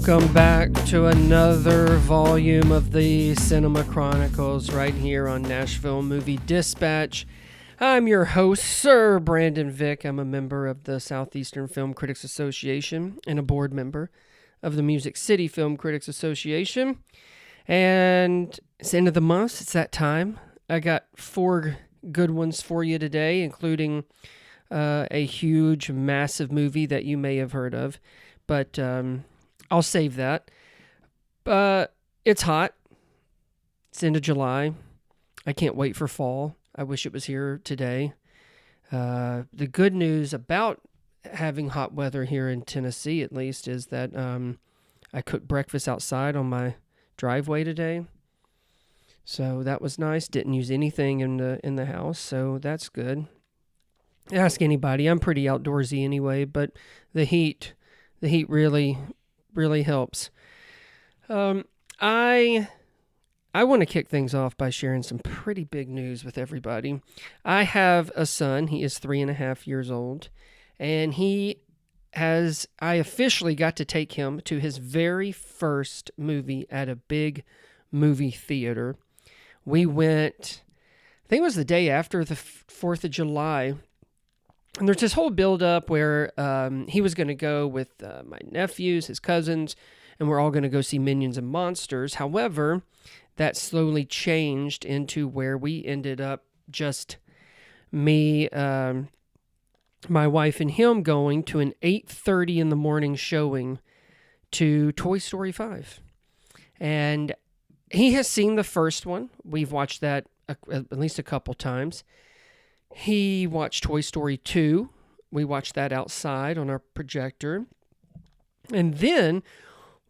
Welcome back to another volume of the Cinema Chronicles right here on Nashville Movie Dispatch. I'm your host, Sir Brandon Vick. I'm a member of the Southeastern Film Critics Association and a board member of the Music City Film Critics Association. And it's the end of the month. It's that time. I got 4 good ones for you today, including a huge, massive movie that you may have heard of. But I'll save that. It's hot. It's end of July. I can't wait for fall. I wish it was here today. The good news about having hot weather here in Tennessee, at least, is that I cooked breakfast outside on my driveway today. So that was nice. Didn't use anything in the house, so that's good. Ask anybody. I'm pretty outdoorsy anyway, but the heat really helps. I want to kick things off by sharing some pretty big news with everybody. I have a son. He is 3.5 years old, and I officially got to take him to his very first movie at a big movie theater. We went, I think it was the day after the 4th of July, and there's this whole build-up where he was going to go with my nephews, his cousins, and we're all going to go see Minions and Monsters. However, that slowly changed into where we ended up just me, my wife, and him going to an 8:30 in the morning showing to Toy Story 5. And he has seen the first one. We've watched that at least a couple times. He watched Toy Story 2. We watched that outside on our projector. And then,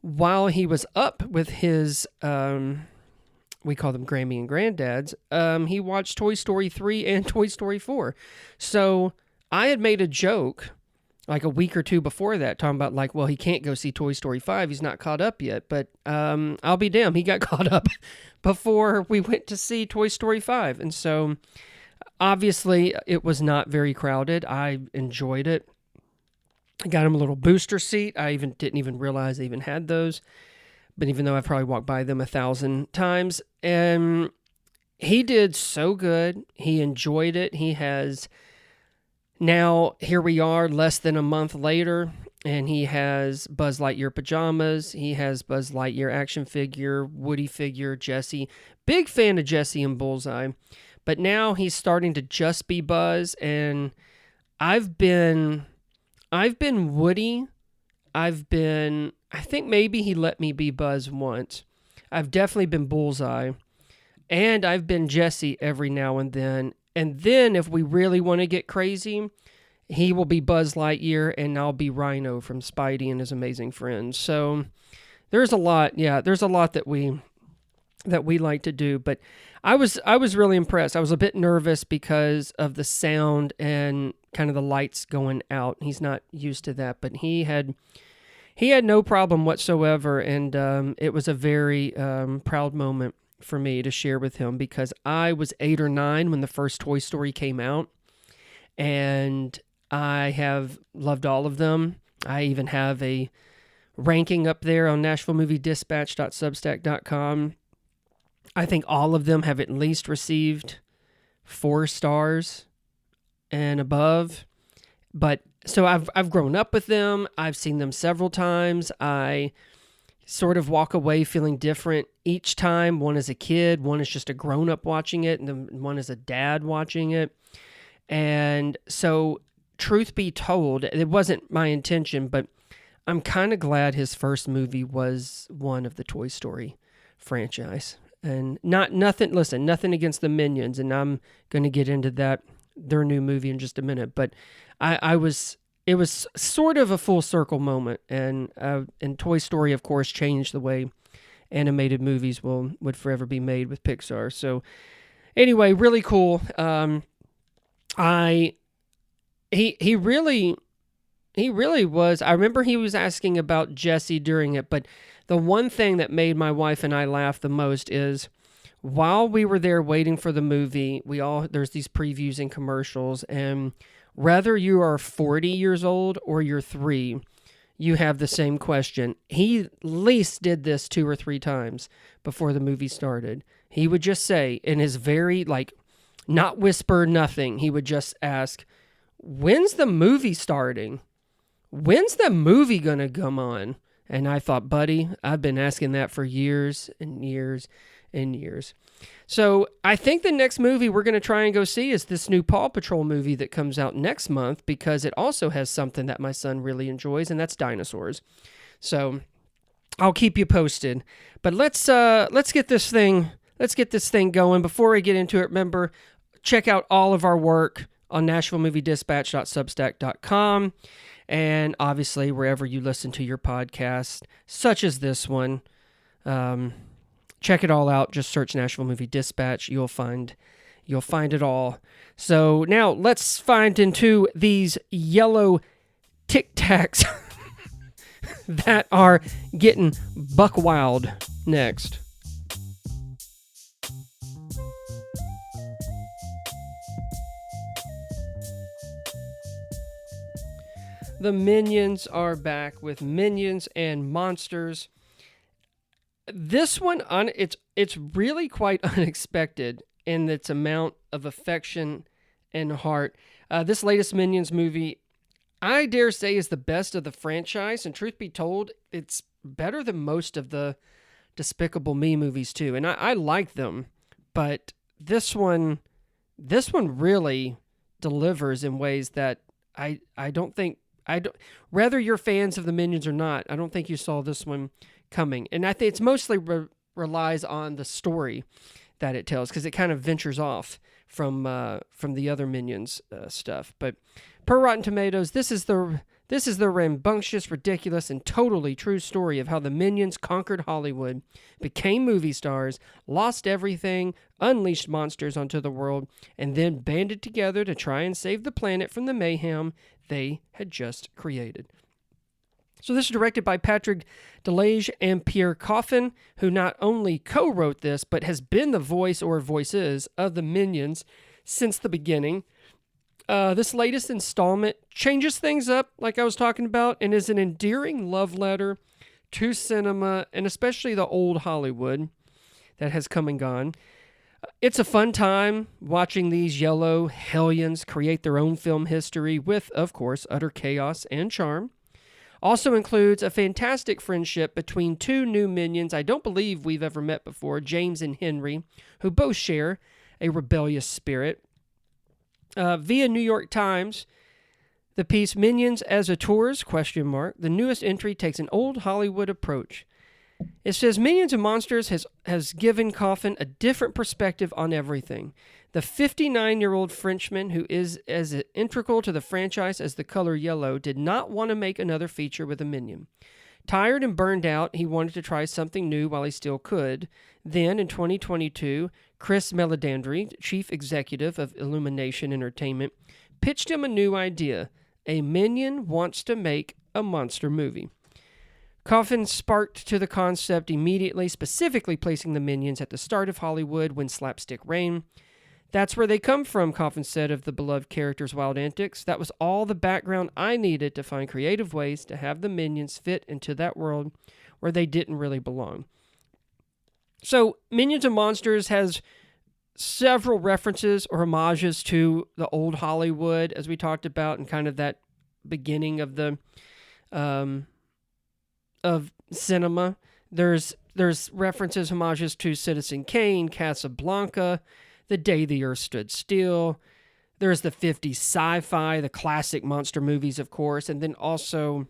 while he was up with his, we call them Grammy and Granddads, he watched Toy Story 3 and Toy Story 4. So I had made a joke like a week or two before that, talking about like, well, he can't go see Toy Story 5. He's not caught up yet. But I'll be damned, he got caught up before we went to see Toy Story 5. And so obviously it was not very crowded. I enjoyed it. I got him a little booster seat. I didn't even realize they even had those. But even though I've probably walked by them 1,000 times. And he did so good. He enjoyed it. He has, now here we are less than a month later, and he has Buzz Lightyear pajamas. He has Buzz Lightyear action figure, Woody figure, Jessie. Big fan of Jessie and Bullseye. But now he's starting to just be Buzz, and I've been Woody. I think maybe he let me be Buzz once. I've definitely been Bullseye, and I've been Jessie every now and then. And then if we really want to get crazy, he will be Buzz Lightyear, and I'll be Rhino from Spidey and His Amazing Friends. So there's a lot that we like to do, but I was really impressed. I was a bit nervous because of the sound and kind of the lights going out. He's not used to that, but he had no problem whatsoever, and it was a very proud moment for me to share with him, because I was 8 or 9 when the first Toy Story came out, and I have loved all of them. I even have a ranking up there on NashvilleMovieDispatch.substack.com. I think all of them have at least received 4 stars and above. But so I've grown up with them. I've seen them several times. I sort of walk away feeling different each time. One is a kid, one is just a grown-up watching it, and then one is a dad watching it. And so, truth be told, it wasn't my intention, but I'm kind of glad his first movie was one of the Toy Story franchise. And nothing against the Minions, and I'm going to get into their new movie in just a minute, but it was sort of a full circle moment, and Toy Story, of course, changed the way animated movies would forever be made with Pixar. So anyway, really cool. He really was. I remember he was asking about Jessie during it, but the one thing that made my wife and I laugh the most is while we were there waiting for the movie, there's these previews and commercials, and whether you are 40 years old or you're 3, you have the same question. He at least did this 2 or 3 times before the movie started. He would just say, in his very, not whisper, nothing, he would just ask, when's the movie starting? When's the movie going to come on? And I thought, buddy, I've been asking that for years and years and years. So I think the next movie we're going to try and go see is this new Paw Patrol movie that comes out next month, because it also has something that my son really enjoys, and that's dinosaurs. So I'll keep you posted. But let's get this thing going. Before I get into it, remember, check out all of our work on NashvilleMovieDispatch.substack.com, and obviously wherever you listen to your podcast, such as this one. Check it all out. Just search Nashville Movie Dispatch. You'll find it all. So now let's find into these yellow Tic Tacs that are getting buck wild next. The Minions are back with Minions and Monsters. This one, it's really quite unexpected in its amount of affection and heart. This latest Minions movie, I dare say, is the best of the franchise, and truth be told, it's better than most of the Despicable Me movies too. And I like them, but this one really delivers in ways that I don't think, whether you're fans of the Minions or not, I don't think you saw this one coming. And I think it's mostly relies on the story that it tells, because it kind of ventures off from the other Minions stuff. But per Rotten Tomatoes, this is the rambunctious, ridiculous, and totally true story of how the Minions conquered Hollywood, became movie stars, lost everything, unleashed monsters onto the world, and then banded together to try and save the planet from the mayhem they had just created. So this is directed by Patrick Delage and Pierre Coffin, who not only co-wrote this, but has been the voice or voices of the Minions since the beginning. This latest installment changes things up, like I was talking about, and is an endearing love letter to cinema, and especially the old Hollywood that has come and gone. It's a fun time watching these yellow hellions create their own film history with, of course, utter chaos and charm. Also includes a fantastic friendship between 2 new Minions I don't believe we've ever met before, James and Henry, who both share a rebellious spirit. Via New York Times, the piece Minions as a Tours, ? The newest entry takes an old Hollywood approach. It says Minions and Monsters has given Coffin a different perspective on everything. The 59-year-old Frenchman, who is as integral to the franchise as the color yellow, did not want to make another feature with a Minion. Tired and burned out, he wanted to try something new while he still could. Then, in 2022, Chris Meledandri, chief executive of Illumination Entertainment, pitched him a new idea. A Minion wants to make a monster movie. Coffin sparked to the concept immediately, specifically placing the Minions at the start of Hollywood when slapstick reigned. That's where they come from, Coffin said of the beloved character's wild antics. That was all the background I needed to find creative ways to have the Minions fit into that world where they didn't really belong. So, Minions and Monsters has several references or homages to the old Hollywood, as we talked about, and kind of that beginning of the of cinema. There's references, homages to Citizen Kane, Casablanca, The Day the Earth Stood Still. There's the 50s sci-fi, the classic monster movies, of course, and then also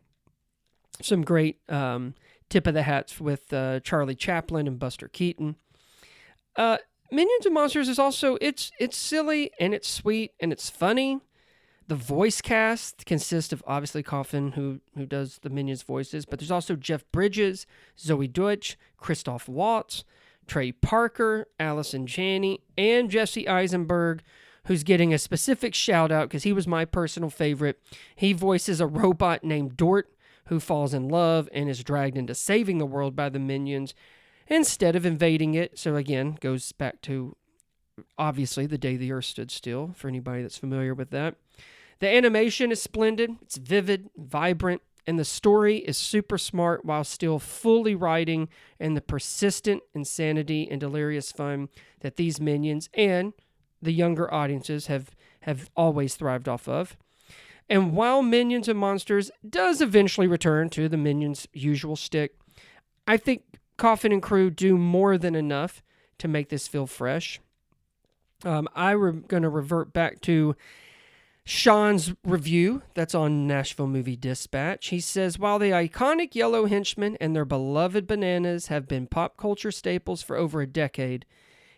some great tip of the hats with Charlie Chaplin and Buster Keaton. Minions and Monsters is also, it's silly and it's sweet and it's funny. The voice cast consists of, obviously, Coffin, who does the Minions voices, but there's also Jeff Bridges, Zoe Deutsch, Christoph Waltz, Trey Parker, Allison Janney, and Jesse Eisenberg, who's getting a specific shout-out because he was my personal favorite. He voices a robot named Dort, who falls in love and is dragged into saving the world by the Minions instead of invading it. So, again, goes back to, obviously, The Day the Earth Stood Still, for anybody that's familiar with that. The animation is splendid. It's vivid, vibrant, and the story is super smart while still fully riding in the persistent insanity and delirious fun that these minions and the younger audiences have always thrived off of. And while Minions and Monsters does eventually return to the Minions' usual shtick, I think Coffin and Crew do more than enough to make this feel fresh. I'm going to revert back to Sean's review that's on Nashville Movie Dispatch. He says, while the iconic Yellow Henchmen and their beloved bananas have been pop culture staples for over a decade,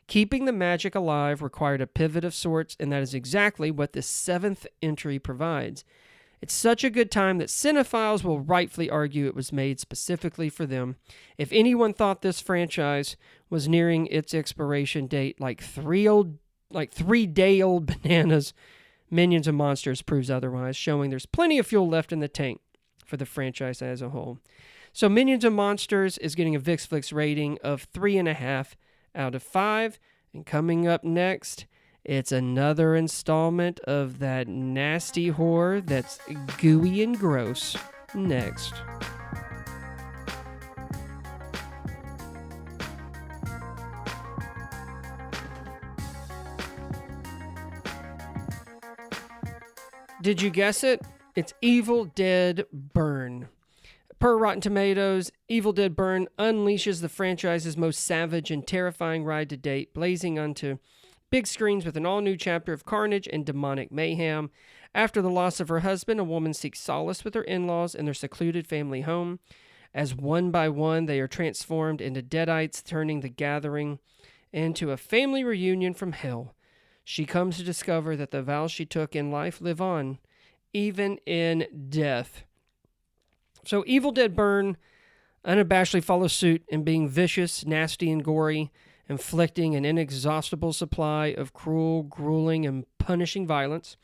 keeping the magic alive required a pivot of sorts, and that is exactly what this 7th entry provides. It's such a good time that cinephiles will rightfully argue it was made specifically for them. If anyone thought this franchise was nearing its expiration date like 3-day-old bananas, Minions and Monsters proves otherwise, showing there's plenty of fuel left in the tank for the franchise as a whole. So Minions and Monsters is getting a VixFlix rating of 3.5 out of 5. And coming up next, it's another installment of that nasty horror that's gooey and gross. Next. Did you guess it? It's Evil Dead Burn. Per Rotten Tomatoes, Evil Dead Burn unleashes the franchise's most savage and terrifying ride to date, blazing onto big screens with an all-new chapter of carnage and demonic mayhem. After the loss of her husband, a woman seeks solace with her in-laws in their secluded family home. As one by one, they are transformed into deadites, turning the gathering into a family reunion from hell. She comes to discover that the vows she took in life live on, even in death. So Evil Dead Burn unabashedly follows suit in being vicious, nasty, and gory, inflicting an inexhaustible supply of cruel, grueling, and punishing violence.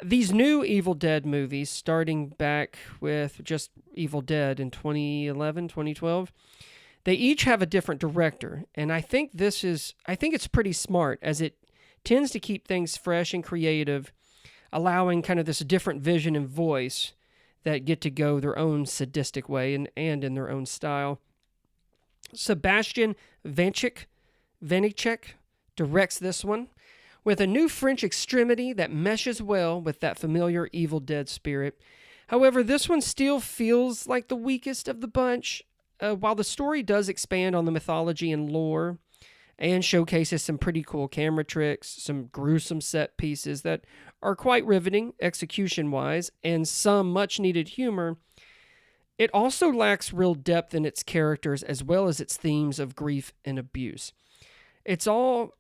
These new Evil Dead movies, starting back with just Evil Dead in 2011, 2012, they each have a different director, and I think it's pretty smart, as it tends to keep things fresh and creative, allowing kind of this different vision and voice that get to go their own sadistic way and in their own style. Sebastian Vanchik directs this one with a new French extremity that meshes well with that familiar Evil Dead spirit. However, this one still feels like the weakest of the bunch. While the story does expand on the mythology and lore and showcases some pretty cool camera tricks, some gruesome set pieces that are quite riveting execution-wise, and some much-needed humor, it also lacks real depth in its characters as well as its themes of grief and abuse. It's all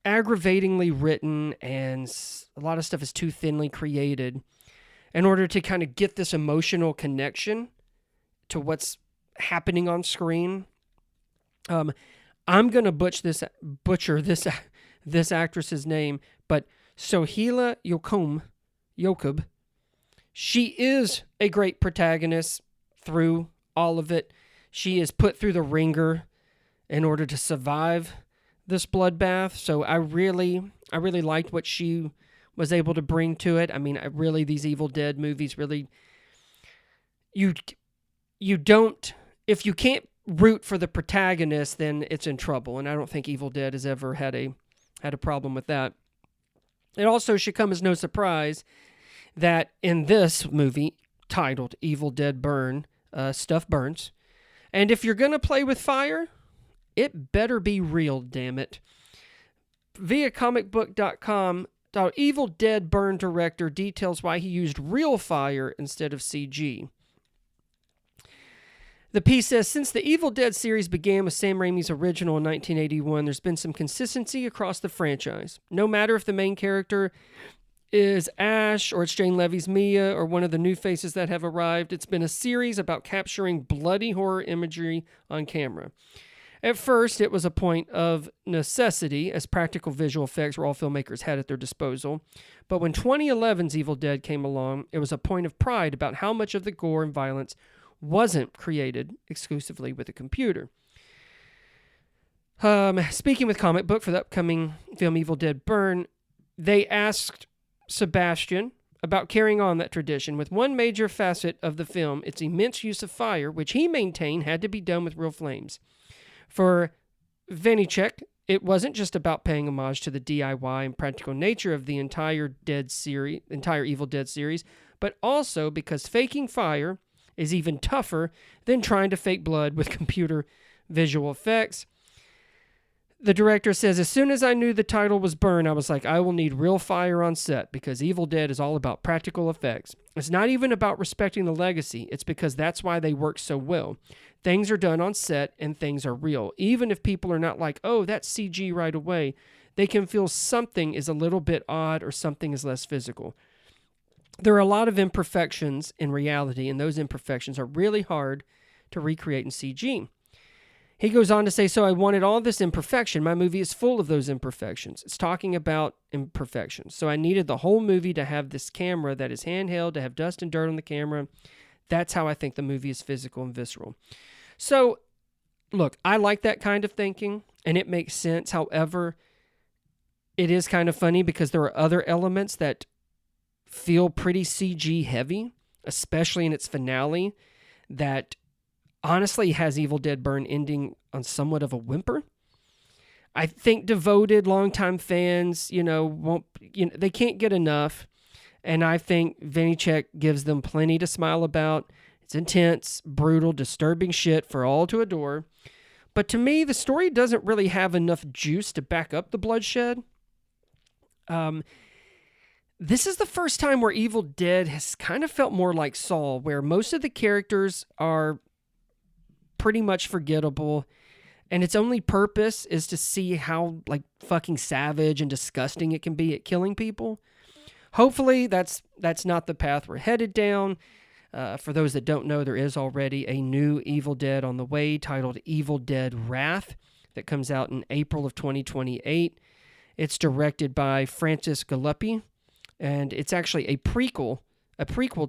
aggravatingly written, and a lot of stuff is too thinly created in order to kind of get this emotional connection to what's happening on screen. I'm going to butcher this actress's name, but Sohila Yokub, she is a great protagonist through all of it. She is put through the ringer in order to survive this bloodbath. So I really liked what she was able to bring to it. I mean, these Evil Dead movies really, you don't, if you can't root for the protagonist, then it's in trouble. And I don't think Evil Dead has ever had a problem with that. It also should come as no surprise that in this movie, titled Evil Dead Burn, stuff burns. And if you're going to play with fire, it better be real, damn it. Via comicbook.com, Evil Dead Burn director details why he used real fire instead of CG. The piece says, since the Evil Dead series began with Sam Raimi's original in 1981, there's been some consistency across the franchise. No matter if the main character is Ash, or it's Jane Levy's Mia, or one of the new faces that have arrived, it's been a series about capturing bloody horror imagery on camera. At first, it was a point of necessity, as practical visual effects were all filmmakers had at their disposal. But when 2011's Evil Dead came along, it was a point of pride about how much of the gore and violence wasn't created exclusively with a computer. Speaking with Comic Book for the upcoming film Evil Dead Burn, they asked Sebastian about carrying on that tradition with one major facet of the film, its immense use of fire, which he maintained had to be done with real flames. For Vanecek, it wasn't just about paying homage to the DIY and practical nature of the entire Evil Dead series, but also because faking fire is even tougher than trying to fake blood with computer visual effects. The director says, as soon as I knew the title was Burn, I was like, I will need real fire on set because Evil Dead is all about practical effects. It's not even about respecting the legacy. It's because that's why they work so well. Things are done on set and things are real. Even if people are not like, oh, that's CG right away, they can feel something is a little bit odd or something is less physical. There are a lot of imperfections in reality, and those imperfections are really hard to recreate in CG. He goes on to say, so I wanted all this imperfection. My movie is full of those imperfections. It's talking about imperfections. So I needed the whole movie to have this camera that is handheld, to have dust and dirt on the camera. That's how I think the movie is physical and visceral. So, look, I like that kind of thinking, and it makes sense. However, it is kind of funny because there are other elements that feel pretty CG heavy, especially in its finale, that honestly has Evil Dead Burn ending on somewhat of a whimper. I think devoted longtime fans, they can't get enough. And I think Vanecek gives them plenty to smile about. It's intense, brutal, disturbing shit for all to adore. But to me, the story doesn't really have enough juice to back up the bloodshed. This is the first time where Evil Dead has kind of felt more like Saw, where most of the characters are pretty much forgettable, and its only purpose is to see how fucking savage and disgusting it can be at killing people. Hopefully that's not the path we're headed down. For those that don't know, there is already a new Evil Dead on the way titled Evil Dead Wrath that comes out in April of 2028. It's directed by Francis Galuppi, and it's actually a prequel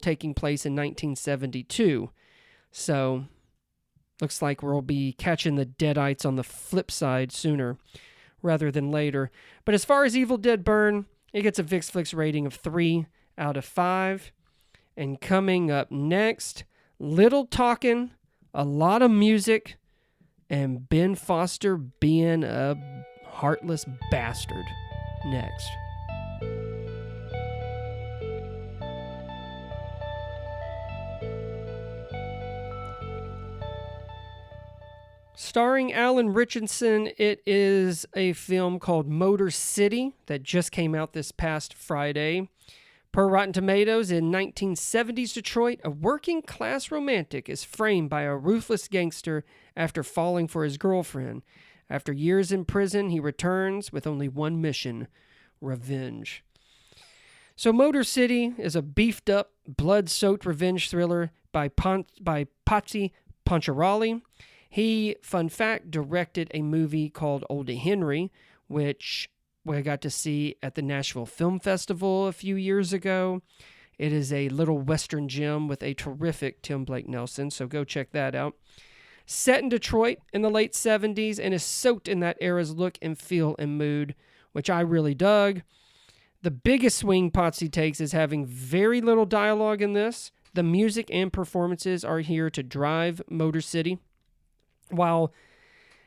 taking place in 1972. So looks like we'll be catching the Deadites on the flip side sooner rather than later. But as far as Evil Dead Burn, it gets a VixFlix rating of 3 out of 5. And coming up next, little talking, a lot of music, and Ben Foster being a heartless bastard. Next. Starring Alan Richardson, it is a film called Motor City that just came out this past Friday. Per Rotten Tomatoes, in 1970s Detroit, a working-class romantic is framed by a ruthless gangster after falling for his girlfriend. After years in prison, he returns with only one mission: revenge. So Motor City is a beefed-up, blood-soaked revenge thriller by Patsy Poncharali. He, fun fact, directed a movie called Oldie Henry, which I got to see at the Nashville Film Festival a few years ago. It is a little Western gem with a terrific Tim Blake Nelson, so go check that out. Set in Detroit in the late 70s and is soaked in that era's look and feel and mood, which I really dug. The biggest swing Potsy takes is having very little dialogue in this. The music and performances are here to drive Motor City. While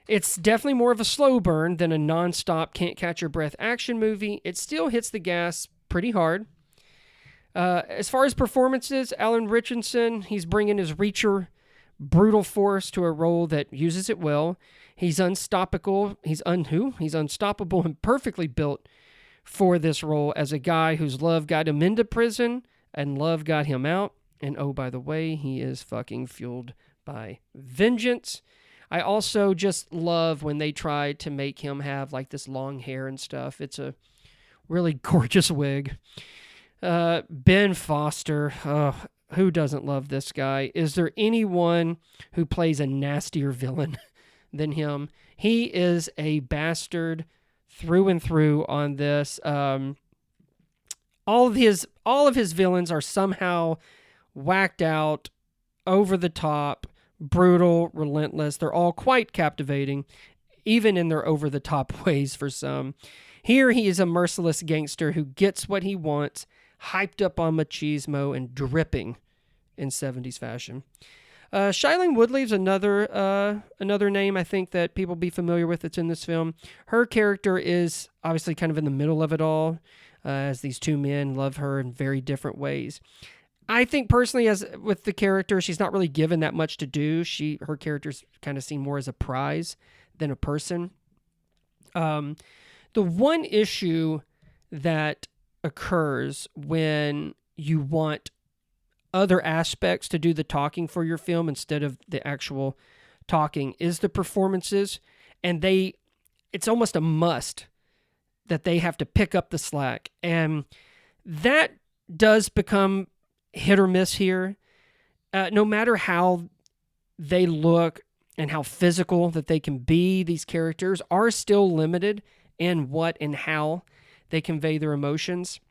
it's definitely more of a slow burn than a non-stop, can't-catch-your-breath action movie, it still hits the gas pretty hard. As far as performances, Alan Richardson, he's bringing his Reacher brutal force to a role that uses it well. He's unstoppable. He's unstoppable and perfectly built for this role as a guy whose love got him into prison and love got him out. And oh, by the way, he is fucking fueled by vengeance. I also just love when they try to make him have this long hair and stuff. It's a really gorgeous wig. Ben Foster, who doesn't love this guy? Is there anyone who plays a nastier villain than him? He is a bastard through and through on this. All of his villains are somehow whacked out, over the top, brutal, relentless. They're all quite captivating, even in their over-the-top ways for some. Here he is a merciless gangster who gets what he wants, hyped up on machismo and dripping in 70s fashion. Shailene Woodley's another name I think that people be familiar with that's in this film. Her character is obviously kind of in the middle of it all, as these two men love her in very different ways. I think personally, as with the character, she's not really given that much to do. Her character's kind of seen more as a prize than a person. The one issue that occurs when you want other aspects to do the talking for your film instead of the actual talking is the performances, and it's almost a must that they have to pick up the slack, and that does become hit or miss here. No matter how they look and how physical that they can be, these characters are still limited in what and how they convey their emotions.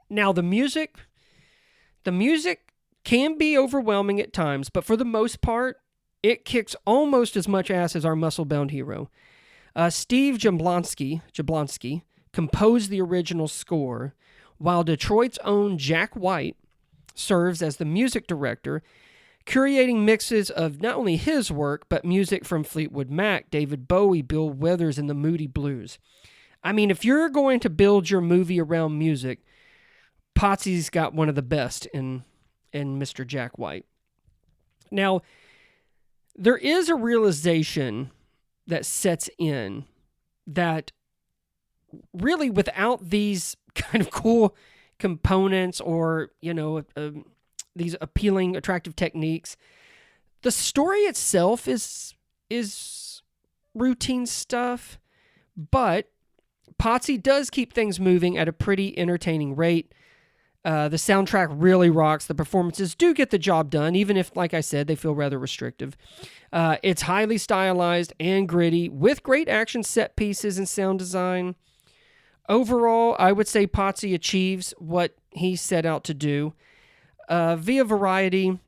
Now, the music can be overwhelming at times, but for the most part, it kicks almost as much ass as our muscle-bound hero. Steve Jablonsky composed the original score, while Detroit's own Jack White serves as the music director, curating mixes of not only his work, but music from Fleetwood Mac, David Bowie, Bill Withers, and the Moody Blues. I mean, if you're going to build your movie around music, Potsy's got one of the best in Mr. Jack White. Now, there is a realization that sets in that really without these kind of cool components or, these appealing, attractive techniques, the story itself is routine stuff, but Potsy does keep things moving at a pretty entertaining rate. The soundtrack really rocks. The performances do get the job done, even if, like I said, they feel rather restrictive. It's highly stylized and gritty, with great action set pieces and sound design. Overall, I would say Potsy achieves what he set out to do. Via Variety,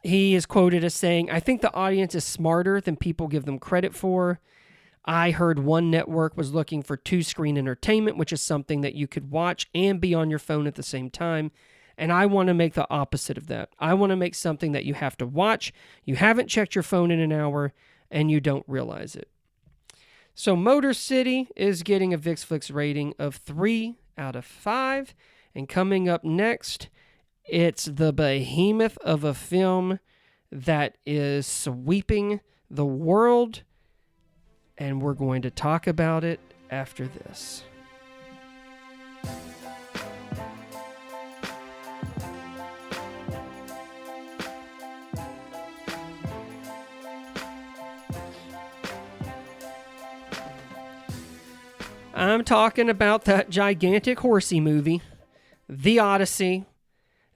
he is quoted as saying, "I think the audience is smarter than people give them credit for. I heard one network was looking for two-screen entertainment, which is something that you could watch and be on your phone at the same time. And I want to make the opposite of that. I want to make something that you have to watch, you haven't checked your phone in an hour, and you don't realize it." So Motor City is getting a VixFlix rating of 3 out of 5. And coming up next, it's the behemoth of a film that is sweeping the world, and we're going to talk about it after this. I'm talking about that gigantic horsey movie, The Odyssey.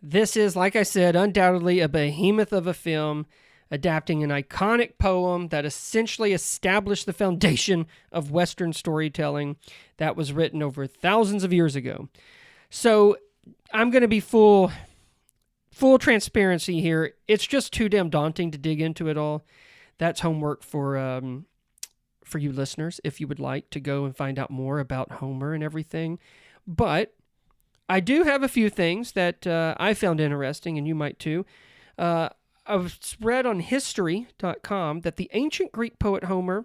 This is, like I said, undoubtedly a behemoth of a film, adapting an iconic poem that essentially established the foundation of Western storytelling that was written over thousands of years ago. So I'm going to be full transparency here. It's just too damn daunting to dig into it all. That's homework for you listeners, if you would like to go and find out more about Homer and everything. But I do have a few things that I found interesting, and you might too. I've read on history.com that the ancient Greek poet Homer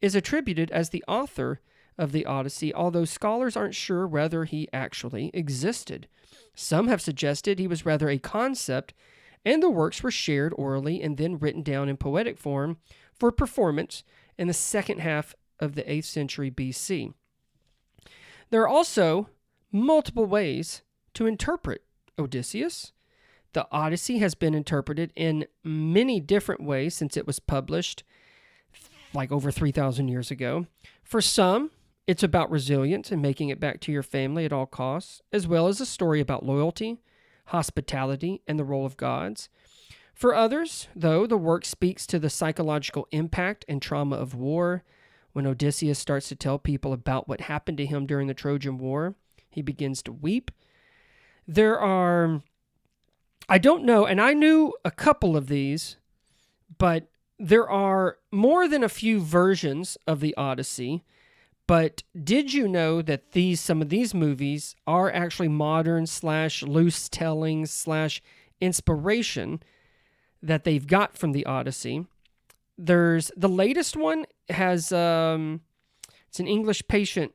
is attributed as the author of the Odyssey, although scholars aren't sure whether he actually existed. Some have suggested he was rather a concept, and the works were shared orally and then written down in poetic form for performance in the second half of the 8th century BC. There are also multiple ways to interpret Odysseus. The Odyssey has been interpreted in many different ways since it was published, like over 3,000 years ago. For some, it's about resilience and making it back to your family at all costs, as well as a story about loyalty, hospitality, and the role of gods. For others, though, the work speaks to the psychological impact and trauma of war. When Odysseus starts to tell people about what happened to him during the Trojan War, he begins to weep. I don't know, and I knew a couple of these, but there are more than a few versions of the Odyssey, But did you know that some of these movies are actually modern / loose tellings / inspiration that they've got from the Odyssey? There's the latest one has it's an English Patient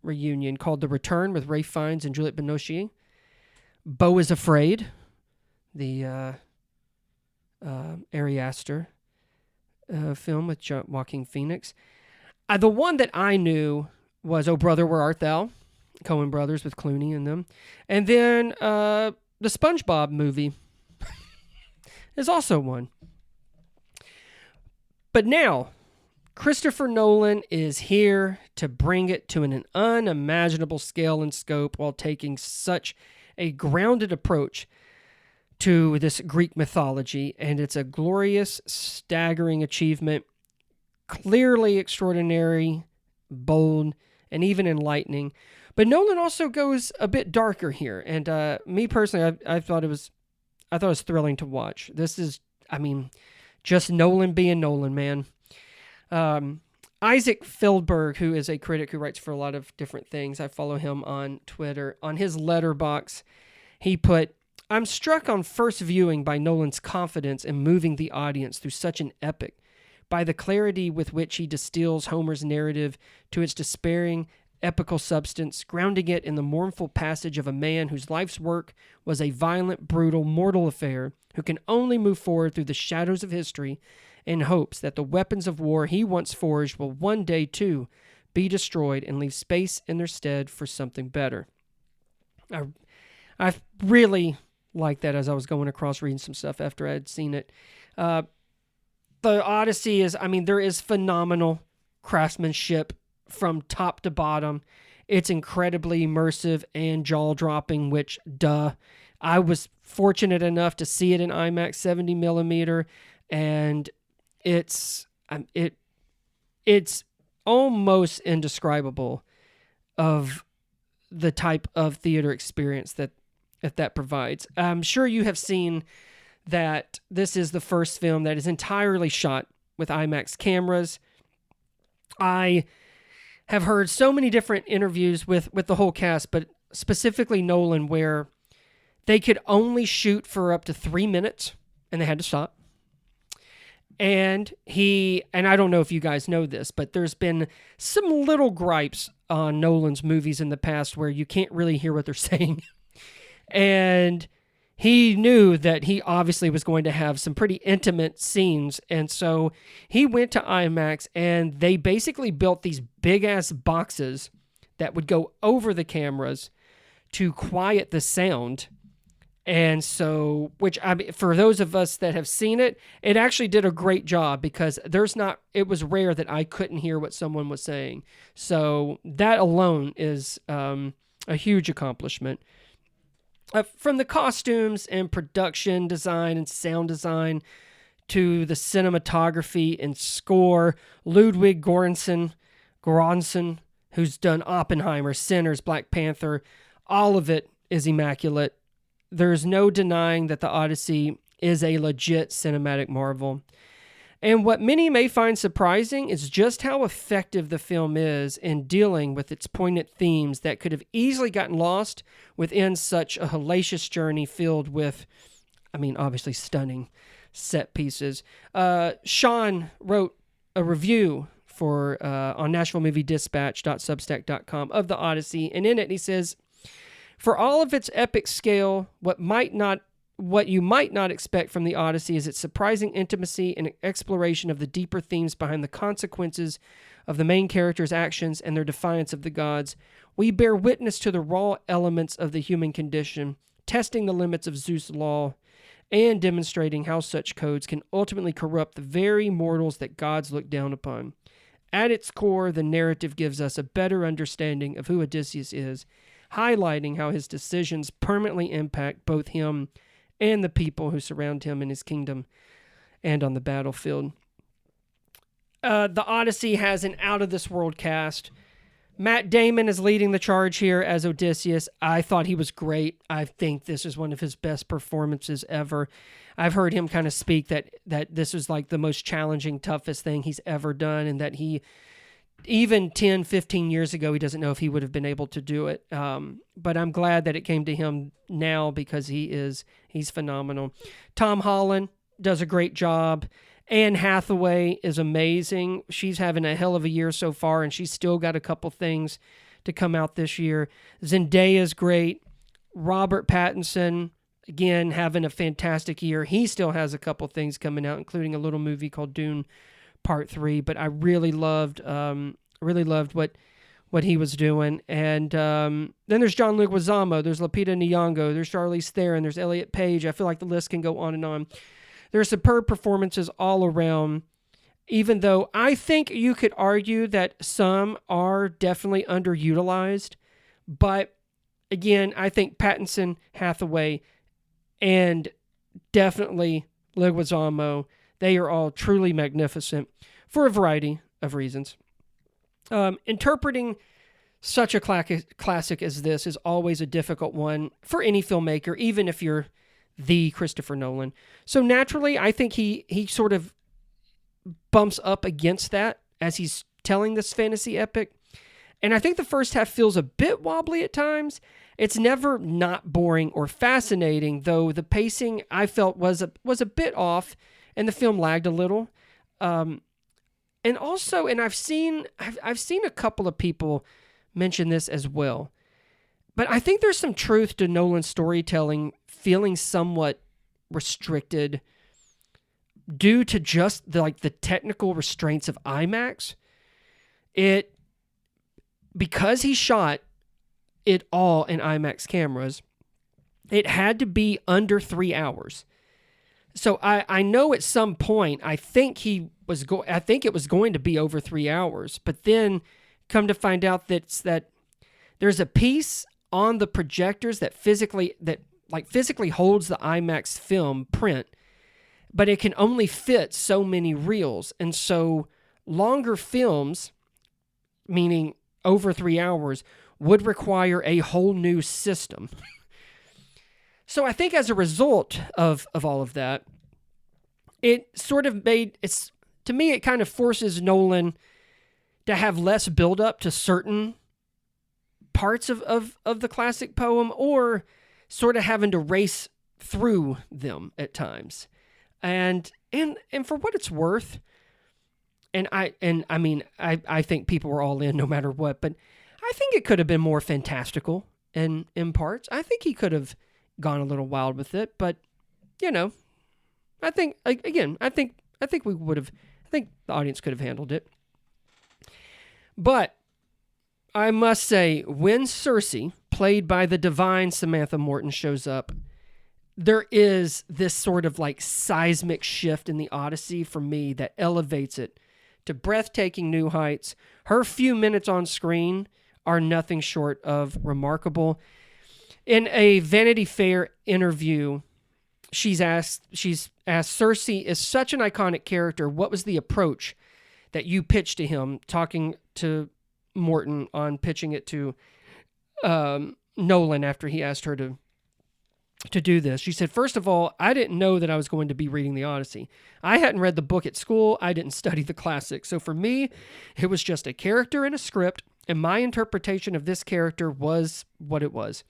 reunion called The Return with Ralph Fiennes and Juliette Binoche. Beau is Afraid, the Ari Aster film with Joaquin Phoenix. The one that I knew was Oh Brother, Where Art Thou? Coen Brothers with Clooney in them. And then the SpongeBob movie is also one. But now, Christopher Nolan is here to bring it to an unimaginable scale and scope while taking such a grounded approach to this Greek mythology, and it's a glorious, staggering achievement, clearly extraordinary, bold, and even enlightening. But Nolan also goes a bit darker here, and me personally, I thought it was thrilling to watch. This is, just Nolan being Nolan, man. Isaac Feldberg, who is a critic who writes for a lot of different things, I follow him on Twitter. On his letterbox, he put, "I'm struck on first viewing by Nolan's confidence in moving the audience through such an epic, by the clarity with which he distills Homer's narrative to its despairing, epical substance, grounding it in the mournful passage of a man whose life's work was a violent, brutal, mortal affair, who can only move forward through the shadows of history in hopes that the weapons of war he once forged will one day, too, be destroyed and leave space in their stead for something better." I really liked that as I was going across reading some stuff after I had seen it. The Odyssey is, there is phenomenal craftsmanship from top to bottom. It's incredibly immersive and jaw-dropping, which, duh. I was fortunate enough to see it in IMAX 70 millimeter, and it's almost indescribable of the type of theater experience that provides. I'm sure you have seen that this is the first film that is entirely shot with IMAX cameras. I have heard so many different interviews with the whole cast, but specifically Nolan, where they could only shoot for up to 3 minutes and they had to stop. And I don't know if you guys know this, but there's been some little gripes on Nolan's movies in the past where you can't really hear what they're saying. And he knew that he obviously was going to have some pretty intimate scenes. And so he went to IMAX, and they basically built these big-ass boxes that would go over the cameras to quiet the sound. And so, for those of us that have seen it, it actually did a great job, because it was rare that I couldn't hear what someone was saying. So that alone is a huge accomplishment. From the costumes and production design and sound design to the cinematography and score, Ludwig Göransson, who's done Oppenheimer, Sinners, Black Panther, all of it is immaculate. There's no denying that the Odyssey is a legit cinematic marvel. And what many may find surprising is just how effective the film is in dealing with its poignant themes that could have easily gotten lost within such a hellacious journey filled with, obviously stunning set pieces. Sean wrote a review on NashvilleMovieDispatch.substack.com of the Odyssey, and in it he says, "For all of its epic scale, what you might not expect from the Odyssey is its surprising intimacy and exploration of the deeper themes behind the consequences of the main characters' actions and their defiance of the gods. We bear witness to the raw elements of the human condition, testing the limits of Zeus' law, and demonstrating how such codes can ultimately corrupt the very mortals that gods look down upon. At its core, the narrative gives us a better understanding of who Odysseus is, highlighting how his decisions permanently impact both him and the people who surround him in his kingdom and on the battlefield." The Odyssey has an out-of-this-world cast. Matt Damon is leading the charge here as Odysseus. I thought he was great. I think this is one of his best performances ever. I've heard him kind of speak that this was like the most challenging, toughest thing he's ever done, and that he even 10, 15 years ago, he doesn't know if he would have been able to do it. But I'm glad that it came to him now because he's phenomenal. Tom Holland does a great job. Anne Hathaway is amazing. She's having a hell of a year so far, and she's still got a couple things to come out this year. Zendaya's great. Robert Pattinson, again, having a fantastic year. He still has a couple things coming out, including a little movie called Dune Part 3. But I really loved what he was doing. And then there's John Leguizamo. There's Lupita Nyong'o. There's Charlize Theron. There's Elliot Page. I feel like the list can go on and on. There are superb performances all around, even though I think you could argue that some are definitely underutilized. But again, I think Pattinson, Hathaway, and definitely Leguizamo, they are all truly magnificent for a variety of reasons. Interpreting such a classic as this is always a difficult one for any filmmaker, even if you're the Christopher Nolan. So naturally, I think he sort of bumps up against that as he's telling this fantasy epic. And I think the first half feels a bit wobbly at times. It's never not boring or fascinating, though the pacing I felt was a bit off, and the film lagged a little. And I've seen a couple of people mention this as well. But I think there's some truth to Nolan's storytelling feeling somewhat restricted due to just the technical restraints of IMAX. Because he shot it all in IMAX cameras, it had to be under 3 hours. So I know at some point I think it was going to be over 3 hours, but then come to find out that there's a piece on the projectors that physically holds the IMAX film print, but it can only fit so many reels. And so longer films, meaning over 3 hours, would require a whole new system. So I think as a result of all of that, it sort of to me, it kind of forces Nolan to have less buildup to certain parts of the classic poem, or sort of having to race through them at times. And for what it's worth, I think people were all in no matter what, but I think it could have been more fantastical in parts. I think he could have gone a little wild with it, but I think the audience could have handled it. But I must say, when Cersei, played by the divine Samantha Morton, shows up, there is this sort of seismic shift in the Odyssey for me that elevates it to breathtaking new heights. Her few minutes on screen are nothing short of remarkable. In a Vanity Fair interview, she's asked, Cersei is such an iconic character. What was the approach that you pitched to him, talking to Morton on pitching it to Nolan after he asked her to do this? She said, first of all, I didn't know that I was going to be reading the Odyssey. I hadn't read the book at school. I didn't study the classics. So for me, it was just a character in a script, and my interpretation of this character was what it was.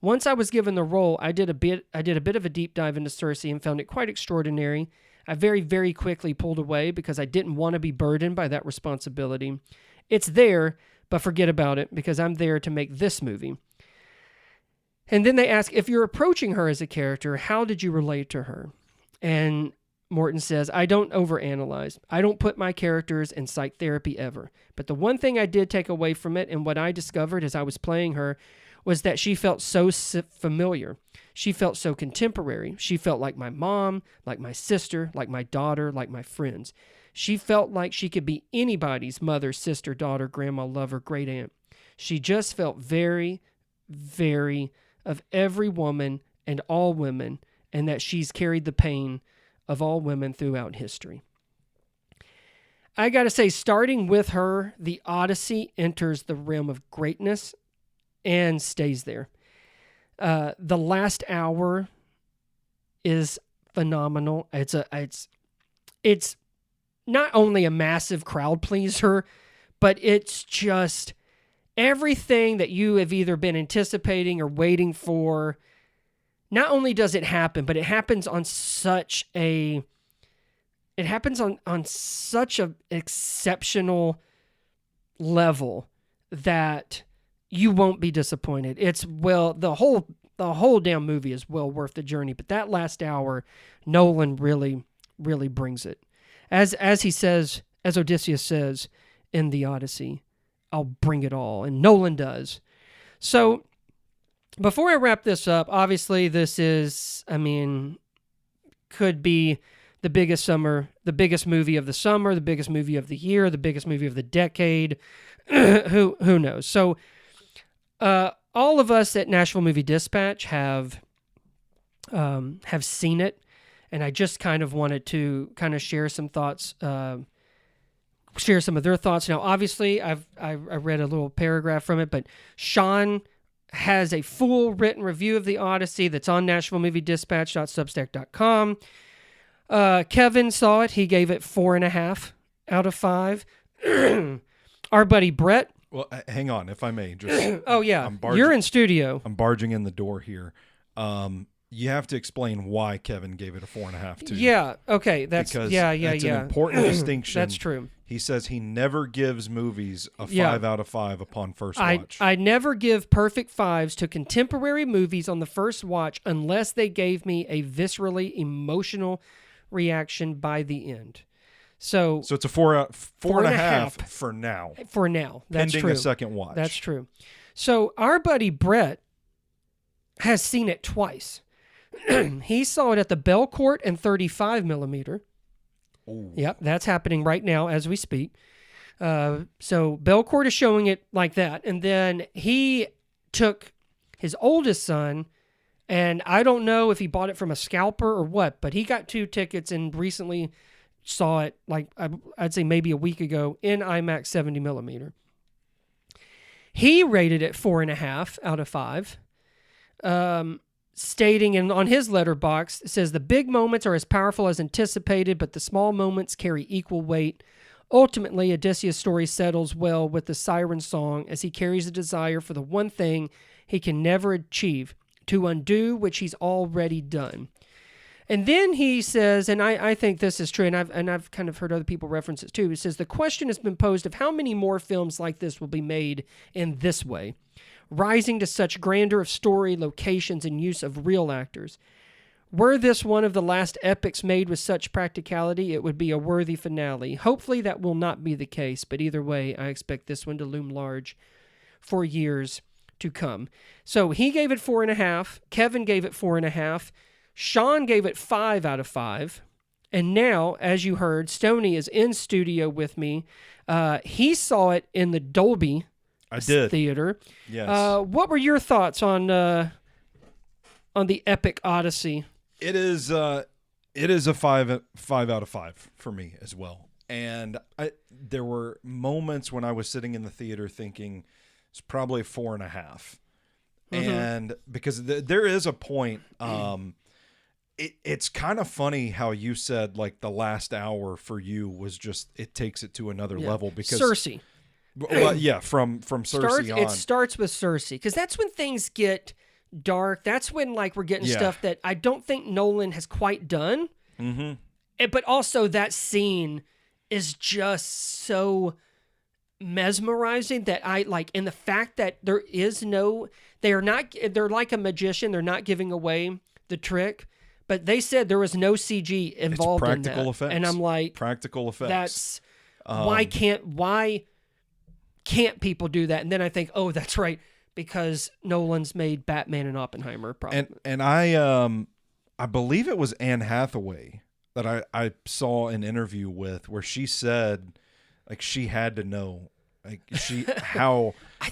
Once I was given the role, I did a bit of a deep dive into Cersei and found it quite extraordinary. I very, very quickly pulled away because I didn't want to be burdened by that responsibility. It's there, but forget about it because I'm there to make this movie. And then they ask, if you're approaching her as a character, how did you relate to her? And Morton says, I don't overanalyze. I don't put my characters in psych therapy ever. But the one thing I did take away from it, and what I discovered as I was playing her, was that she felt so familiar. She felt so contemporary. She felt like my mom, like my sister, like my daughter, like my friends. She felt like she could be anybody's mother, sister, daughter, grandma, lover, great aunt. She just felt very, very of every woman and all women, and that she's carried the pain of all women throughout history. I gotta say, starting with her, the Odyssey enters the realm of greatness and stays there. The last hour is phenomenal. It's not only a massive crowd pleaser, but it's just everything that you have either been anticipating or waiting for. Not only does it happen, but it happens on such a exceptional level that you won't be disappointed. The whole damn movie is well worth the journey, but that last hour, Nolan really, really brings it. As he says, as Odysseus says in the Odyssey, I'll bring it all, and Nolan does. So before I wrap this up, obviously this is, could be the biggest movie of the summer, the biggest movie of the year, the biggest movie of the decade. Who knows? So all of us at Nashville Movie Dispatch have seen it, and I just kind of wanted to kind of share some thoughts, share some of their thoughts. Now, obviously, I read a little paragraph from it, but Sean has a full written review of the Odyssey that's on NashvilleMovieDispatch.substack.com. Kevin saw it. He gave it 4.5 out of 5. Our buddy Brett. Well, hang on, if I may. Just oh, yeah. You're in studio. I'm barging in the door here. You have to explain why Kevin gave it a 4.5 too. Yeah. Okay. That's because an important distinction. That's true. He says he never gives movies a 5 out of 5 upon first watch. I never give perfect 5s to contemporary movies on the first watch unless they gave me a viscerally emotional reaction by the end. So it's a 4.5 for now. For now. That's pending true. A second watch. That's true. So our buddy Brett has seen it twice. He saw it at the Belcourt and 35 millimeter. Ooh. Yep, that's happening right now as we speak. So Belcourt is showing it like that. And then he took his oldest son, and I don't know if he bought it from a scalper or what, but he got 2 tickets and recently saw it, like I'd say maybe a week ago, in IMAX 70 millimeter. He rated it 4.5 out of 5. Stating on his letterbox, it says, the big moments are as powerful as anticipated, but the small moments carry equal weight. Ultimately, Odysseus' story settles well with the siren song as he carries a desire for the one thing he can never achieve, to undo which he's already done. And then he says, and I think this is true, and I've kind of heard other people reference it too. He says, the question has been posed of how many more films like this will be made in this way, rising to such grandeur of story, locations, and use of real actors. Were this one of the last epics made with such practicality, it would be a worthy finale. Hopefully that will not be the case, but either way, I expect this one to loom large for years to come. So he gave it 4.5. Kevin gave it 4.5. Sean gave it 5 out of 5. And now, as you heard, Stoney is in studio with me. He saw it in the Dolby Theater. Yes. What were your thoughts on the epic Odyssey? It is a 5 out of 5 for me as well. And there were moments when I was sitting in the theater thinking it's probably 4.5. Mm-hmm. And because there is a point, it's kind of funny how you said like the last hour for you was just, it takes it to another level because Cersei. Well, yeah, from Cersei on. It starts with Cersei because that's when things get dark. That's when like we're getting stuff that I don't think Nolan has quite done. Mm-hmm. But also that scene is just so mesmerizing that I like, and the fact that they're like a magician. They're not giving away the trick, but they said there was no CG involved in that. Practical effects. And I'm like, practical effects. That's why can't people do that? And then I think, oh, that's right, because Nolan's made Batman and Oppenheimer. Probably. And I believe it was Anne Hathaway that I saw an interview with where she said like she had to know like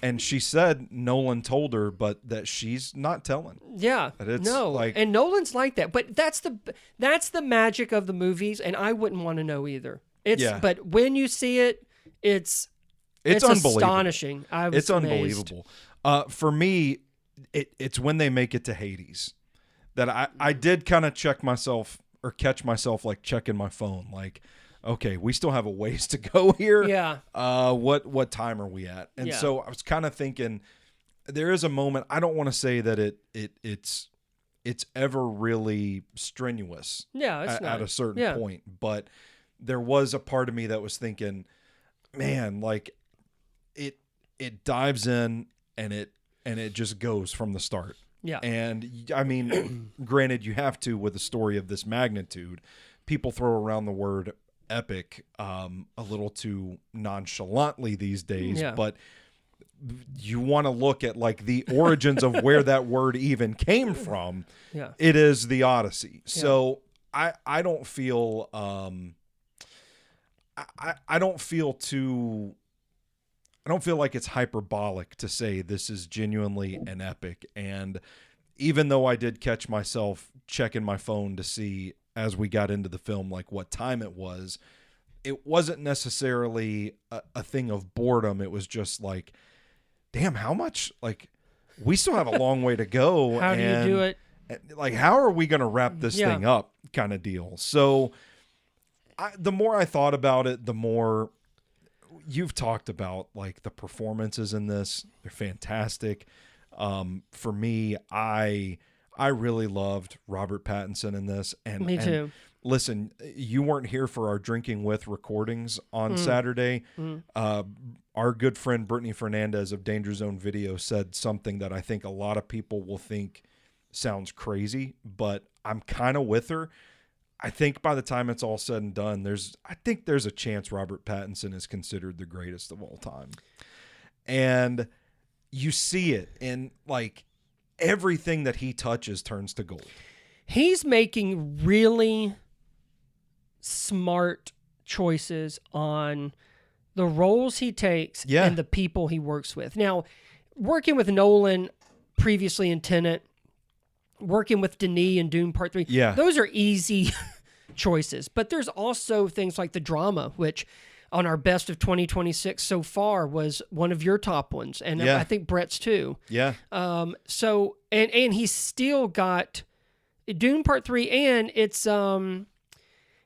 and she said Nolan told her, but that she's not telling. Yeah, and Nolan's like that, but that's the magic of the movies, and I wouldn't want to know either. But when you see it, it's unbelievable. Astonishing. It's amazed. Unbelievable. For me, it's when they make it to Hades that I did kind of catch myself like checking my phone. Like, okay, we still have a ways to go here. Yeah. What time are we at? And so I was kind of thinking, there is a moment. I don't want to say that it's ever really strenuous. Yeah, it's not. At a certain point, but there was a part of me that was thinking, man, like it dives in and it just goes from the start. Yeah. And I mean, granted, you have to, with a story of this magnitude, people throw around the word epic a little too nonchalantly these days, but you want to look at like the origins of where that word even came from. Yeah. It is the Odyssey. So I don't feel I don't feel like it's hyperbolic to say this is genuinely an epic. And even though I did catch myself checking my phone to see as we got into the film, like what time it wasn't necessarily a thing of boredom. It was just like, damn, how much, like, we still have a long way to go. How do you do it? Like, how are we going to wrap this thing up kind of deal? So the more I thought about it, the more you've talked about, like, the performances in this. They're fantastic. For me, I really loved Robert Pattinson in this. And me too. And listen, you weren't here for our Drinking With recordings on Saturday. Our good friend Brittany Fernandez of Danger Zone Video said something that I think a lot of people will think sounds crazy, but I'm kind of with her. I think by the time it's all said and done, I think there's a chance Robert Pattinson is considered the greatest of all time. And you see it in, like, everything that he touches turns to gold. He's making really smart choices on the roles he takes and the people he works with. Now, working with Nolan previously in Tenet, working with Denis in Dune Part 3, those are easy choices. But there's also things like the drama, which on our best of 2026 so far was one of your top ones. And I think Brett's too. Yeah. So, and he's still got Dune Part 3, and it's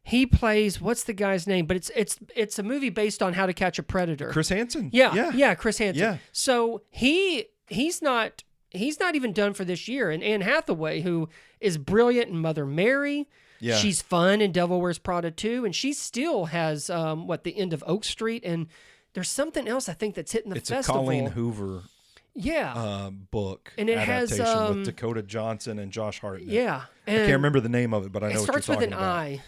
he plays, what's the guy's name? But it's a movie based on How to Catch a Predator. Chris Hansen. Yeah, Chris Hansen. Yeah. So he's not even done for this year. And Anne Hathaway, who is brilliant in Mother Mary. Yeah. She's fun in Devil Wears Prada 2, and she still has the End of Oak Street, and there's something else I think that's hitting the festival. It's a Colleen Hoover book, and it adaptation has with Dakota Johnson and Josh Hartnett. Yeah, I can't remember the name of it, but I know what you're talking about. It starts with an I,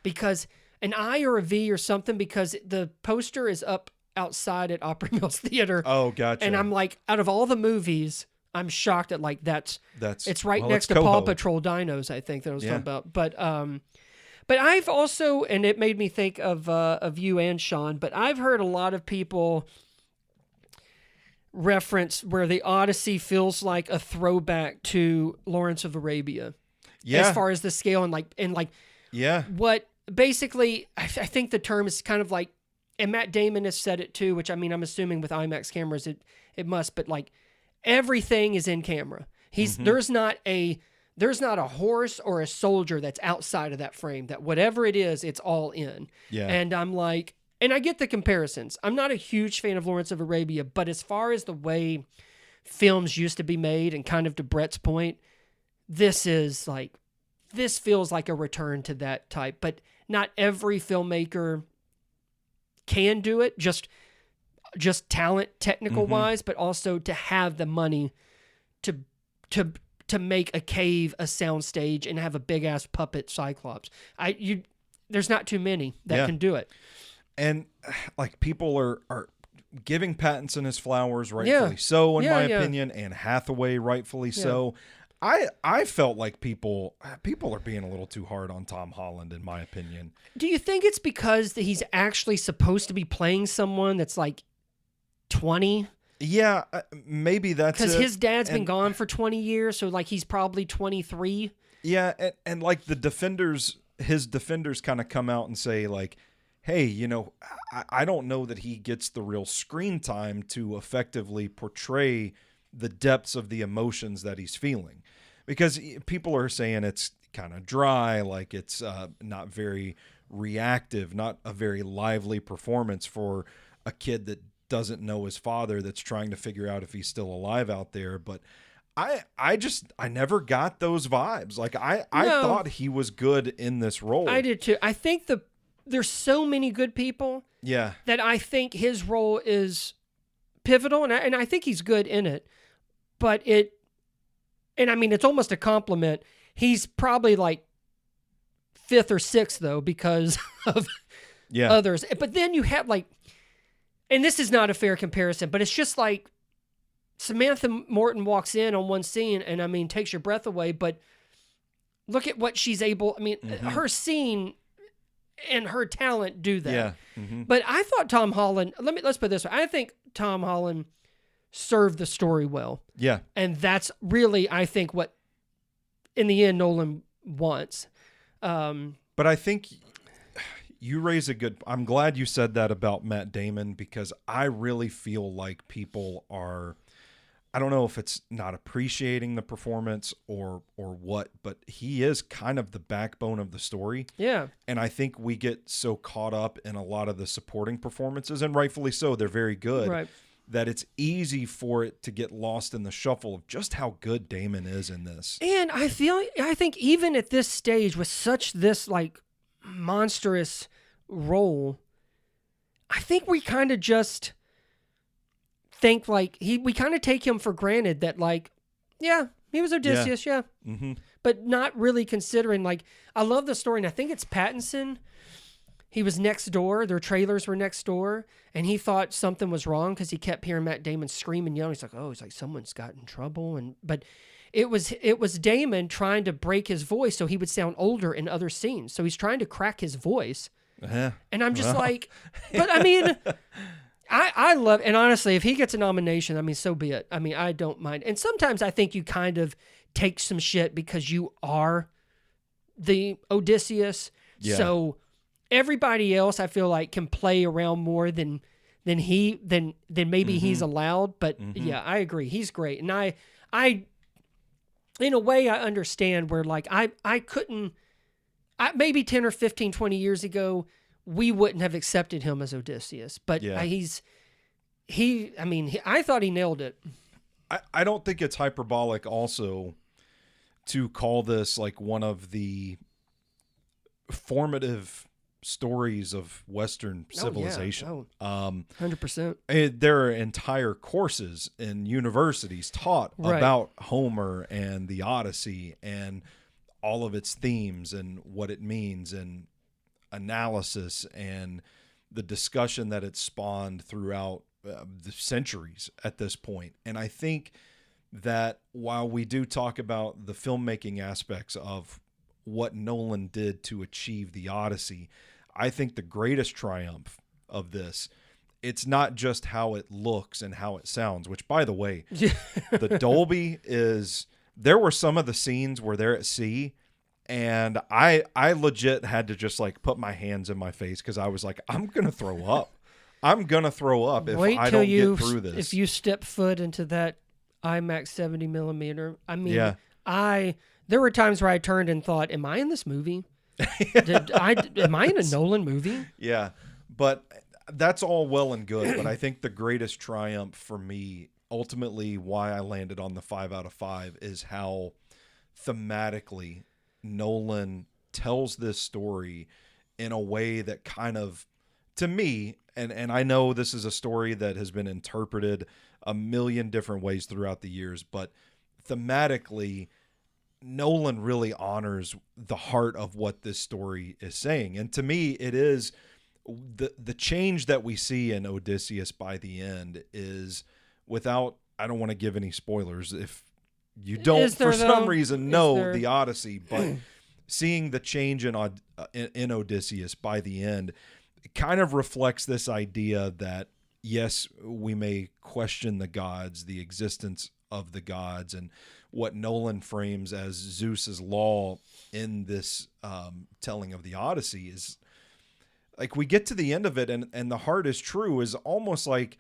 because an I or a V or something, because the poster is up outside at Opry Mills Theater. Oh, gotcha. And I'm like, out of all the movies, I'm shocked at, like, it's right next to Paw Patrol Dinos, I think, that I was talking about. But I've also, and it made me think of you and Sean, but I've heard a lot of people reference where the Odyssey feels like a throwback to Lawrence of Arabia. Yeah. As far as the scale and what basically, I think the term is kind of like, and Matt Damon has said it too, which, I mean, I'm assuming with IMAX cameras it must, but like, everything is in camera. There's not a horse or a soldier that's outside of that frame. That whatever it is, it's all in. Yeah. And I'm like, and I get the comparisons. I'm not a huge fan of Lawrence of Arabia, but as far as the way films used to be made, and kind of to Brett's point, this feels like a return to that type. But not every filmmaker can do it. Just talent, technical wise, but also to have the money to make a cave a soundstage and have a big ass puppet Cyclops. There's not too many that can do it. And like, people are giving Pattinson his flowers, rightfully so, in my opinion, and Hathaway, rightfully so. I felt like people are being a little too hard on Tom Holland, in my opinion. Do you think it's because that he's actually supposed to be playing someone that's like 20? Yeah, maybe that's because his dad's been gone for 20 years, so like he's probably 23. Yeah, and like his defenders kind of come out and say like, hey, I don't know that he gets the real screen time to effectively portray the depths of the emotions that he's feeling, because people are saying it's kind of dry, like it's not very reactive, not a very lively performance for a kid that doesn't know his father, that's trying to figure out if he's still alive out there. But I never got those vibes. Like I No. thought he was good in this role. I did too. I think there's so many good people Yeah. that I think his role is pivotal, and I think he's good in it. But I mean, it's almost a compliment. He's probably like 5th or 6th though, because of others. But then you have like, and this is not a fair comparison, but it's just like Samantha Morton walks in on one scene and I mean, takes your breath away, but look at what she's able, I mean, her scene and her talent do that. Yeah. Mm-hmm. But I thought Tom Holland, let's put it this way. I think Tom Holland served the story well. Yeah. And that's really, I think, what in the end Nolan wants. But I think you raise a good, I'm glad you said that about Matt Damon, because I really feel like people are, I don't know if it's not appreciating the performance or what, but he is kind of the backbone of the story. Yeah. And I think we get so caught up in a lot of the supporting performances, and rightfully so, they're very good, Right. that it's easy for it to get lost in the shuffle of just how good Damon is in this. And I think even at this stage with such this like monstrous role, I think we kind of just think like we kind of take him for granted that like, yeah, he was Odysseus, yeah. Mm-hmm. But not really considering like, I love the story, and I think it's Pattinson. He was next door. Their trailers were next door, and he thought something was wrong because he kept hearing Matt Damon scream and yell. He's like, someone's got in trouble, but it was Damon trying to break his voice so he would sound older in other scenes. So he's trying to crack his voice, and I'm just like, but I mean, I love, and honestly, if he gets a nomination, I mean, so be it. I mean, I don't mind. And sometimes I think you kind of take some shit because you are the Odysseus, so. Everybody else, I feel like, can play around more than maybe he's allowed. But yeah, I agree. He's great. And I in a way, I understand where like I couldn't, maybe 10 or 15, 20 years ago, we wouldn't have accepted him as Odysseus. But I thought he nailed it. I don't think it's hyperbolic also to call this like one of the formative stories of Western civilization. 100%. There are entire courses in universities taught about Homer and the Odyssey and all of its themes and what it means, and analysis and the discussion that it spawned throughout the centuries at this point. And I think that while we do talk about the filmmaking aspects of what Nolan did to achieve the Odyssey, I think the greatest triumph of this, it's not just how it looks and how it sounds, which, by the way, the Dolby is, there were some of the scenes where they're at sea, and I legit had to just like put my hands in my face because I was like, I'm going to throw up. I'm going to throw up if I don't get through this. If you step foot into that IMAX 70 millimeter, I mean, there were times where I turned and thought, am I in this movie? Am I in a Nolan movie? Yeah, but that's all well and good. But I think the greatest triumph for me, ultimately why I landed on the 5 out of 5, is how thematically Nolan tells this story in a way that kind of, to me, and I know this is a story that has been interpreted a million different ways throughout the years, but thematically, Nolan really honors the heart of what this story is saying. And to me, it is the change that we see in Odysseus by the end is, without, I don't want to give any spoilers if you don't for some reason know the Odyssey, but seeing the change in Odysseus by the end, it kind of reflects this idea that, yes, we may question the gods, the existence of the gods, and what Nolan frames as Zeus's law in this telling of the Odyssey is like, we get to the end of it, and the heart is true, is almost like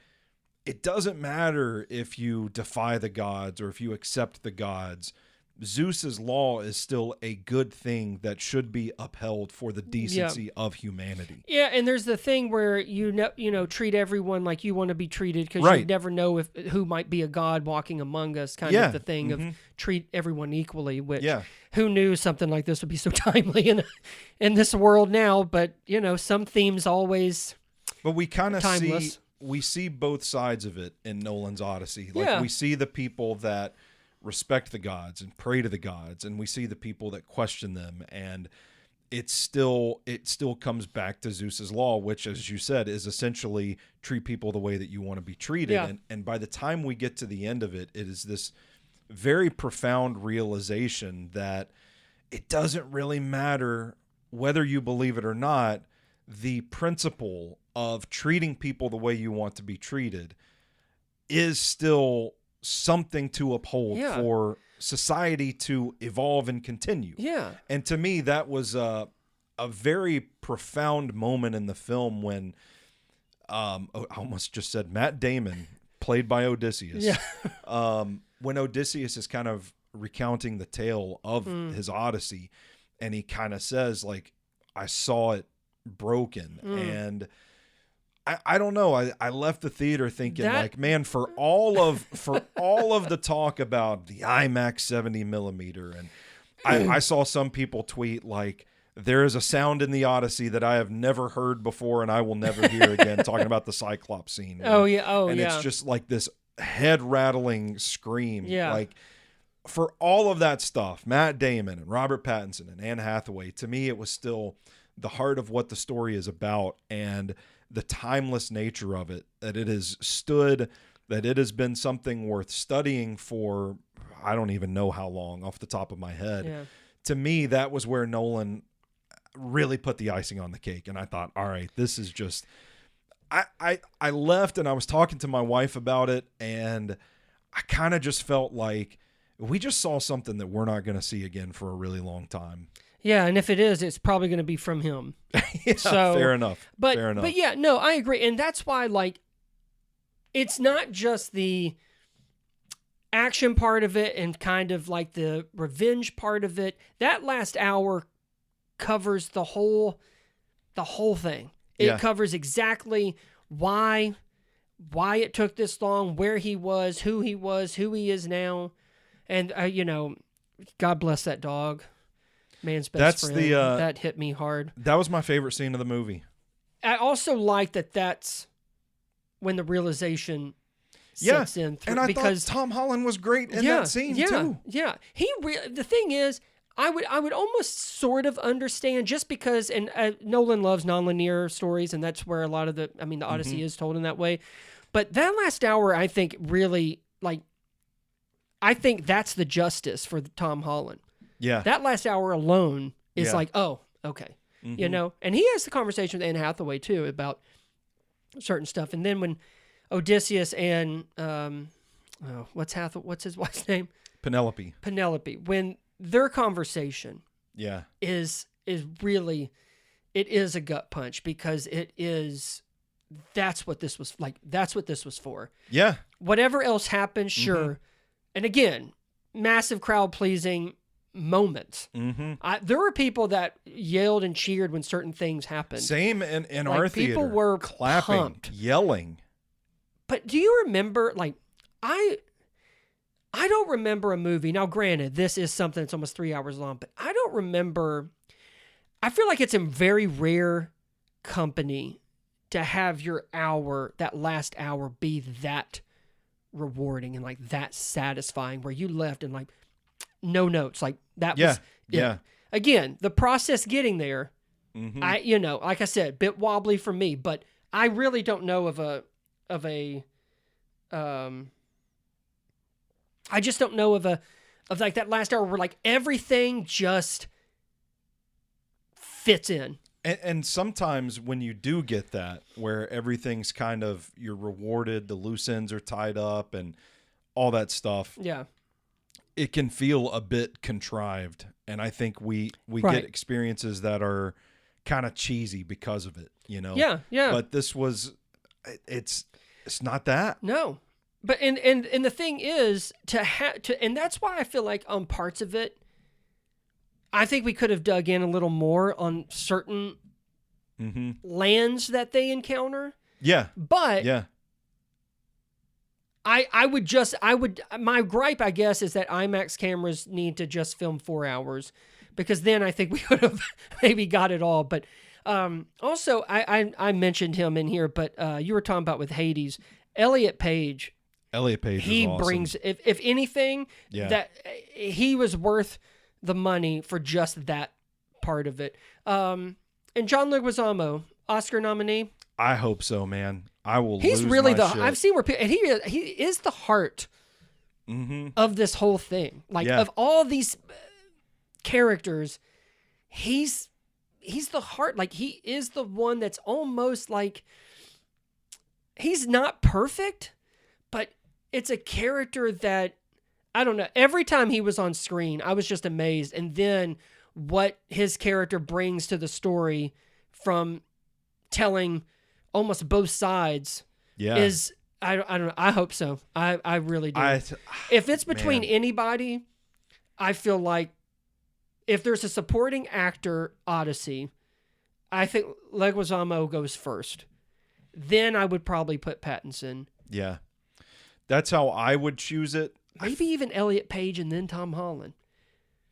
it doesn't matter if you defy the gods or if you accept the gods. Zeus's law is still a good thing that should be upheld for the decency of humanity. Yeah, and there's the thing where you treat everyone like you want to be treated, because Right. you never know who might be a god walking among us, kind of the thing of treat everyone equally, which who knew something like this would be so timely in this world now, but some themes always But we kind of timeless. see both sides of it in Nolan's Odyssey. Like we see the people that respect the gods and pray to the gods, and we see the people that question them, and it still comes back to Zeus's law, which, as you said, is essentially treat people the way that you want to be treated. Yeah. And by the time we get to the end of it, it is this very profound realization that it doesn't really matter whether you believe it or not. The principle of treating people the way you want to be treated is still something to uphold for society to evolve and continue. Yeah. And to me, that was a very profound moment in the film when I almost just said Matt Damon, played by Odysseus. Yeah. When Odysseus is kind of recounting the tale of his Odyssey, and he kind of says, like, I saw it broken. And I don't know. I left the theater thinking like, man, for all of the talk about the IMAX 70 millimeter, and I saw some people tweet like, there is a sound in the Odyssey that I have never heard before and I will never hear again, talking about the Cyclops scene. And it's just like this head rattling scream. Yeah. Like, for all of that stuff, Matt Damon and Robert Pattinson and Anne Hathaway, to me, it was still the heart of what the story is about, and the timeless nature of it, that it has stood, that it has been something worth studying for, I don't even know how long off the top of my head. Yeah. To me, that was where Nolan really put the icing on the cake. And I thought, all right, this is just, I left and I was talking to my wife about it, and I kind of just felt like we just saw something that we're not going to see again for a really long time. Yeah, and if it is, it's probably going to be from him. Fair enough. Fair enough. But yeah, no, I agree. And that's why, like, it's not just the action part of it and kind of like the revenge part of it. That last hour covers the whole thing. It covers exactly why it took this long, where he was, who he is now. And, God bless that dog. Man's best friend. That hit me hard. That was my favorite scene of the movie. I also like that's when the realization sets in. And I thought Tom Holland was great in that scene too. Yeah. The thing is, I would almost sort of understand, just because, and Nolan loves nonlinear stories, and that's where a lot of the Odyssey is told in that way. But that last hour, I think, really, like, I think that's the justice for Tom Holland. Yeah. That last hour alone is like, oh, okay. And he has the conversation with Anne Hathaway too about certain stuff. And then when Odysseus and what's his wife's name? Penelope, when their conversation is really, it is a gut punch, because that's what this was like. That's what this was for. Yeah. Whatever else happened, sure. And again, massive crowd pleasing moments. There were people that yelled and cheered when certain things happened. Same in our theater. People were clapping, pumped. yelling. But do you remember, like, I don't remember a movie. Now, granted, this is something that's almost 3 hours long, but I don't remember. I feel like it's in very rare company to have that last hour be that rewarding and like that satisfying, where you left and like no notes, like that was it. Again, the process getting there, like I said, bit wobbly for me, but I really don't know of a I just don't know of like that last hour where like everything just fits in. And sometimes when you do get that, where everything's kind of, you're rewarded, the loose ends are tied up and all that stuff. Yeah. It can feel a bit contrived. And I think we get experiences that are kind of cheesy because of it, Yeah. But this was, it's not that. No. But and the thing is and that's why I feel like on parts of it, I think we could have dug in a little more on certain lands that they encounter. Yeah. But yeah. My gripe, I guess, is that IMAX cameras need to just film 4 hours, because then I think we could have maybe got it all. But also, I mentioned him in here, but you were talking about with Hades, Elliot Page. He is awesome. Brings, if anything, that he was worth the money for just that part of it. And John Leguizamo, Oscar nominee. I hope so, man. I will. He's lose really my shit. I've seen where people, and he is the heart of this whole thing. Like of all these characters, he's the heart. Like he is the one that's almost like, he's not perfect, but it's a character that, I don't know. Every time he was on screen, I was just amazed. And then what his character brings to the story from telling almost both sides is, I don't know. I hope so. I really do. If it's between anybody, I feel like if there's a supporting actor, Odyssey, I think Leguizamo goes first. Then I would probably put Pattinson. Yeah. That's how I would choose it. Maybe even Elliot Page and then Tom Holland.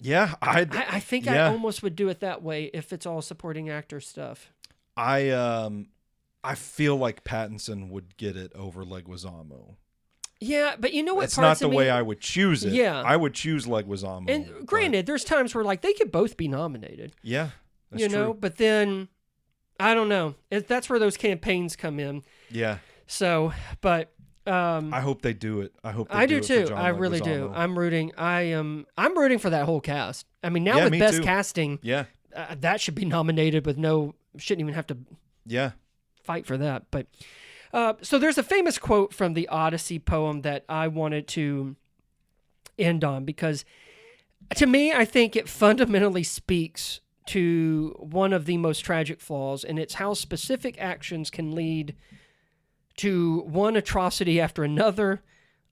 Yeah. I think I almost would do it that way if it's all supporting actor stuff. I feel like Pattinson would get it over Leguizamo. Yeah, but you know what? It's not the way I would choose it. Yeah. I would choose Leguizamo. And granted, there's times where like they could both be nominated. Yeah, that's true. But then, I don't know. That's where those campaigns come in. Yeah. So, but... I hope they do it. I do too. I really do. I'm rooting for that whole cast. I mean, now with best casting, that should be nominated with shouldn't even have to fight for that. But so there's a famous quote from the Odyssey poem that I wanted to end on, because to me, I think it fundamentally speaks to one of the most tragic flaws, and it's how specific actions can lead to one atrocity after another,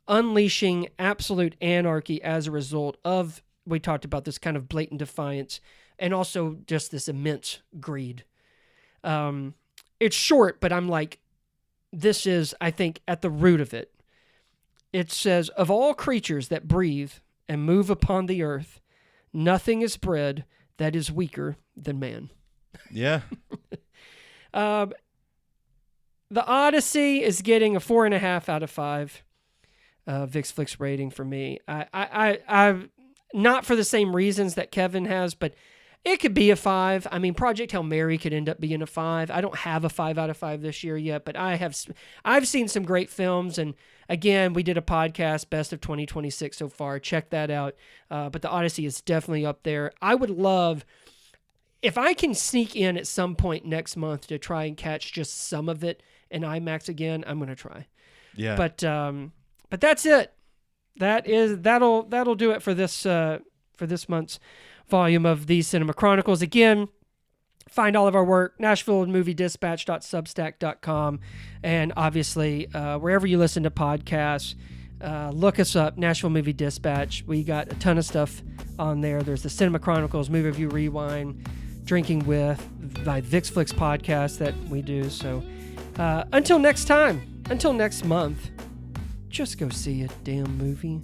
unleashing absolute anarchy as a result of, we talked about this kind of blatant defiance, and also just this immense greed. It's short, but I'm like, this is, I think, at the root of it. It says, of all creatures that breathe and move upon the earth, nothing is bred that is weaker than man. Yeah. The Odyssey is getting a 4.5 out of 5. Vick's Flicks rating for me. I not for the same reasons that Kevin has, but it could be a 5. I mean, Project Hail Mary could end up being a 5. I don't have a 5 out of 5 this year yet, but I've seen some great films, and again, we did a podcast, Best of 2026 so far. Check that out. But the Odyssey is definitely up there. I would love, if I can sneak in at some point next month to try and catch just some of it in IMAX again, I'm going to try. Yeah. But that's it. That'll do it for this month's volume of the Cinema Chronicles. Again, find all of our work, NashvilleMovieDispatch.substack.com, and obviously wherever you listen to podcasts, look us up, Nashville Movie Dispatch. We got a ton of stuff on there. There's the Cinema Chronicles, Movie Review Rewind, Drinking With, by Vick's Flicks podcast that we do. So until next time, until next month, just go see a damn movie.